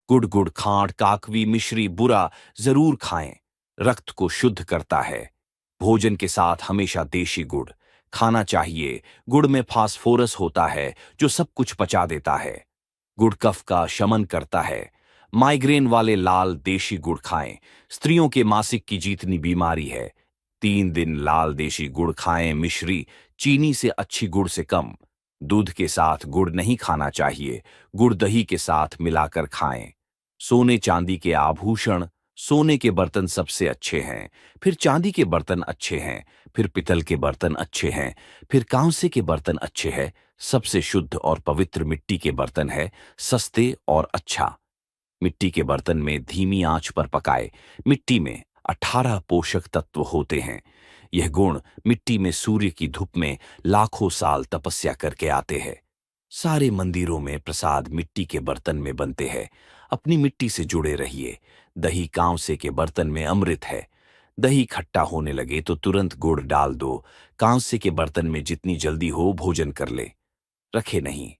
गुड़ गुड़ खांड काकवी मिश्री बुरा जरूर खाएं। रक्त को शुद्ध करता है। भोजन के साथ हमेशा देशी गुड़ खाना चाहिए। गुड़ में फास्फोरस होता है जो सब कुछ पचा देता है। गुड़ कफ का शमन करता है। माइग्रेन वाले लाल देशी गुड़ खाएं। स्त्रियों के मासिक की जितनी बीमारी है 3 दिन लाल देशी गुड़ खाएं। मिश्री चीनी से अच्छी गुड़ से कम। दूध के साथ गुड़ नहीं खाना चाहिए। गुड़ दही के साथ मिलाकर खाएं। सोने चांदी के आभूषण सोने के बर्तन सबसे अच्छे हैं, फिर चांदी के बर्तन अच्छे हैं, फिर पितल के बर्तन अच्छे हैं, फिर कांसे के बर्तन अच्छे हैं। सबसे शुद्ध और पवित्र मिट्टी के बर्तन है, सस्ते और अच्छा। मिट्टी के बर्तन में धीमी आंच पर पकाए। मिट्टी में 18 पोषक तत्व होते हैं। यह गुण मिट्टी में सूर्य की धूप में लाखों साल तपस्या करके आते हैं। सारे मंदिरों में प्रसाद मिट्टी के बर्तन में बनते हैं। अपनी मिट्टी से जुड़े रहिए। दही कांसे के बर्तन में अमृत है। दही खट्टा होने लगे तो तुरंत गुड़ डाल दो। कांसे के बर्तन में जितनी जल्दी हो भोजन कर ले। रखे नहीं।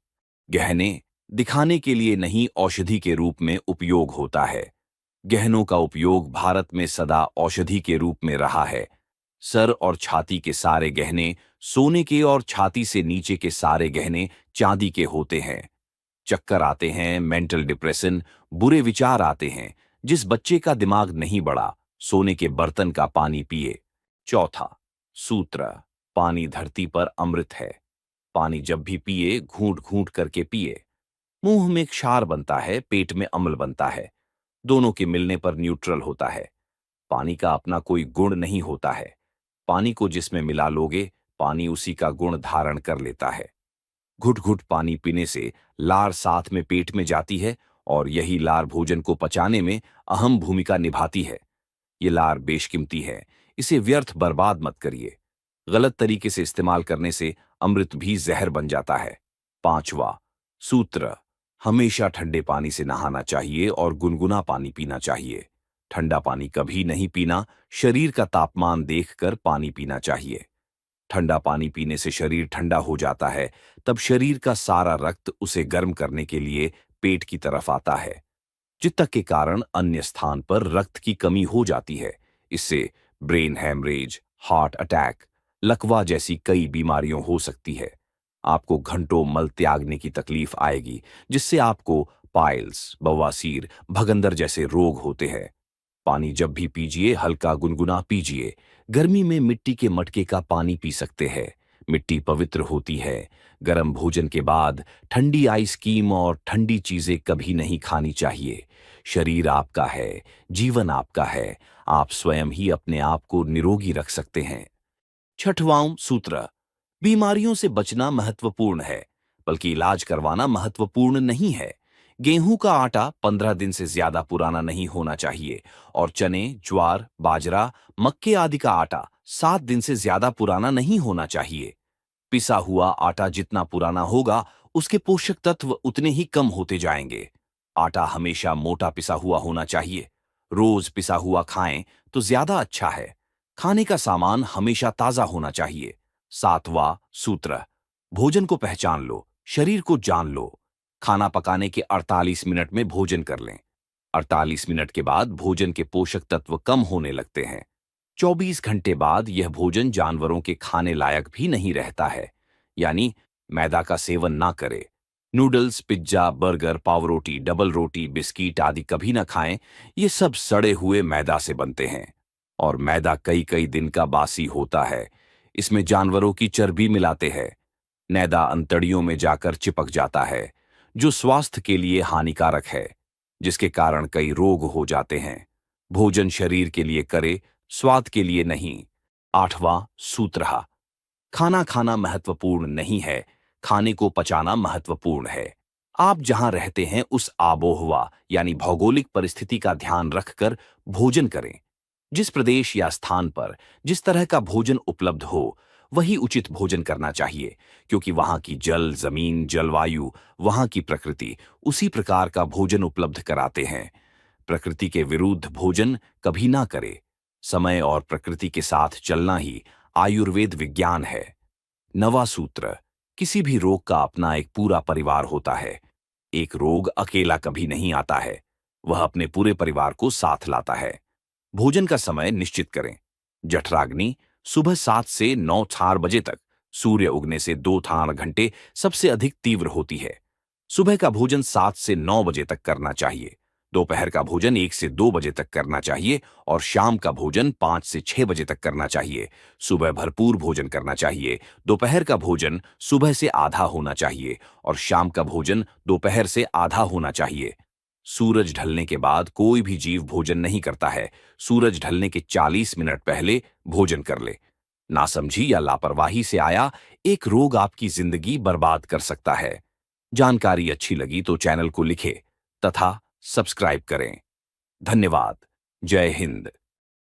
गहने दिखाने के लिए नहीं, औषधि के रूप में उपयोग होता है। गहनों का उपयोग भारत में सदा औषधि के रूप में रहा है। सर और छाती के सारे गहने सोने के और छाती से नीचे के सारे गहने चांदी के होते हैं। चक्कर आते हैं, मेंटल डिप्रेशन, बुरे विचार आते हैं, जिस बच्चे का दिमाग नहीं बढ़ा सोने के बर्तन का पानी पिए। चौथा सूत्र, पानी धरती पर अमृत है। पानी जब भी पिए घूंट घूंट करके पिए। मुंह में क्षार बनता है, पेट में अम्ल बनता है। दोनों के मिलने पर न्यूट्रल होता है। पानी का अपना कोई गुण नहीं होता है। पानी को जिसमें मिला लोगे पानी उसी का गुण धारण कर लेता है। घुट घुट पानी पीने से लार साथ में पेट में जाती है और यही लार भोजन को पचाने में अहम भूमिका निभाती है। ये लार बेशकीमती है, इसे व्यर्थ बर्बाद मत करिए। गलत तरीके से इस्तेमाल करने से अमृत भी जहर बन जाता है। पांचवा सूत्र, हमेशा ठंडे पानी से नहाना चाहिए और गुनगुना पानी पीना चाहिए। ठंडा पानी कभी नहीं पीना। शरीर का तापमान देखकर पानी पीना चाहिए। ठंडा पानी पीने से शरीर ठंडा हो जाता है, तब शरीर का सारा रक्त उसे गर्म करने के लिए पेट की तरफ आता है, जितक के कारण अन्य स्थान पर रक्त की कमी हो जाती है। इससे ब्रेन हैमरेज, हार्ट अटैक, लकवा जैसी कई बीमारियां हो सकती है। आपको घंटों मल त्यागने की तकलीफ आएगी, जिससे आपको पाइल्स, बवासीर, भगंदर जैसे रोग होते हैं। पानी जब भी पीजिए हल्का गुनगुना पीजिए। गर्मी में मिट्टी के मटके का पानी पी सकते हैं। मिट्टी पवित्र होती है। गर्म भोजन के बाद ठंडी आइसक्रीम और ठंडी चीजें कभी नहीं खानी चाहिए। शरीर आपका है, जीवन आपका है। आप स्वयं ही अपने आप को निरोगी रख सकते हैं। छठवां सूत्र, बीमारियों से बचना महत्वपूर्ण है, बल्कि इलाज करवाना महत्वपूर्ण नहीं है। गेहूं का आटा 15 दिन से ज्यादा पुराना नहीं होना चाहिए और चने, ज्वार, बाजरा, मक्के आदि का आटा 7 दिन से ज्यादा पुराना नहीं होना चाहिए। पिसा हुआ आटा जितना पुराना होगा उसके पोषक तत्व उतने ही कम होते जाएंगे। आटा हमेशा मोटा पिसा हुआ होना चाहिए। रोज पिसा हुआ खाएं तो ज्यादा अच्छा है। खाने का सामान हमेशा ताजा होना चाहिए। सातवां सूत्र, भोजन को पहचान लो, शरीर को जान लो। खाना पकाने के 48 मिनट में भोजन कर लें। 48 मिनट के बाद भोजन के पोषक तत्व कम होने लगते हैं। 24 घंटे बाद यह भोजन जानवरों के खाने लायक भी नहीं रहता है। यानी मैदा का सेवन ना करें। नूडल्स, पिज्जा, बर्गर, पावरोटी, डबल रोटी, बिस्किट आदि कभी ना खाएं। ये सब सड़े हुए मैदा से बनते हैं और मैदा कई कई दिन का बासी होता है। इसमें जानवरों की चर्बी मिलाते हैं। मैदा अंतड़ियों में जाकर चिपक जाता है, जो स्वास्थ्य के लिए हानिकारक है, जिसके कारण कई रोग हो जाते हैं। भोजन शरीर के लिए करे, स्वाद के लिए नहीं। आठवां सूत्र, खाना खाना महत्वपूर्ण नहीं है, खाने को पचाना महत्वपूर्ण है। आप जहां रहते हैं उस आबोहवा यानी भौगोलिक परिस्थिति का ध्यान रखकर भोजन करें। जिस प्रदेश या स्थान पर जिस तरह का भोजन उपलब्ध हो वही उचित भोजन करना चाहिए, क्योंकि वहां की जल, जमीन, जलवायु, वहां की प्रकृति उसी प्रकार का भोजन उपलब्ध कराते हैं। प्रकृति के विरुद्ध भोजन कभी ना करे। समय और प्रकृति के साथ चलना ही आयुर्वेद विज्ञान है। नवा सूत्र, किसी भी रोग का अपना एक पूरा परिवार होता है। एक रोग अकेला कभी नहीं आता है। वह अपने पूरे परिवार को साथ लाता है। भोजन का समय निश्चित करें। जठराग्नि सुबह 7 से 9 बजे तक, सूर्य उगने से 2 घंटे सबसे अधिक तीव्र होती है। सुबह का भोजन 7 से 9 बजे तक करना चाहिए। दोपहर का भोजन 1 से 2 बजे तक करना चाहिए और शाम का भोजन 5 से 6 बजे तक करना चाहिए। सुबह भरपूर भोजन करना चाहिए। दोपहर का भोजन सुबह से आधा होना चाहिए और शाम का भोजन दोपहर से आधा होना चाहिए। सूरज ढलने के बाद कोई भी जीव भोजन नहीं करता है। सूरज ढलने के 40 मिनट पहले भोजन कर ले। नासमझी या लापरवाही से आया एक रोग आपकी जिंदगी बर्बाद कर सकता है। जानकारी अच्छी लगी तो चैनल को लिखें तथा सब्सक्राइब करें। धन्यवाद। जय हिंद।